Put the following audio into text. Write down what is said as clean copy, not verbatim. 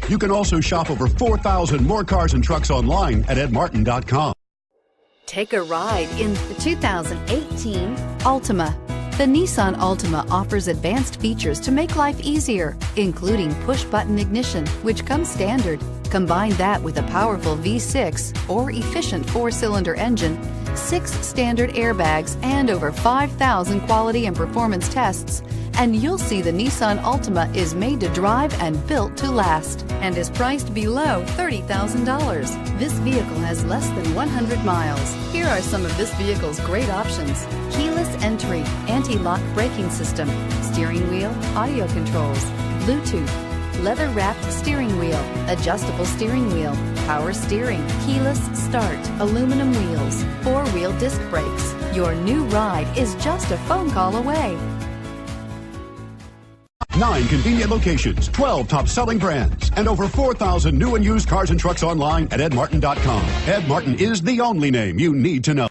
You can also shop over 4,000 more cars and trucks online at edmartin.com. Take a ride in the 2018 Altima. The Nissan Altima offers advanced features to make life easier, including push-button ignition, which comes standard. Combine that with a powerful V6 or efficient 4-cylinder engine, 6 standard airbags, and over 5,000 quality and performance tests, and you'll see the Nissan Altima is made to drive and built to last, and is priced below $30,000. This vehicle has less than 100 miles. Here are some of this vehicle's great options: keyless entry, anti-lock braking system, steering wheel audio controls, Bluetooth, leather-wrapped steering wheel, adjustable steering wheel, power steering, keyless start, aluminum wheels, 4-wheel disc brakes. Your new ride is just a phone call away. 9 convenient locations, 12 top-selling brands, and over 4,000 new and used cars and trucks online at edmartin.com. Ed Martin is the only name you need to know.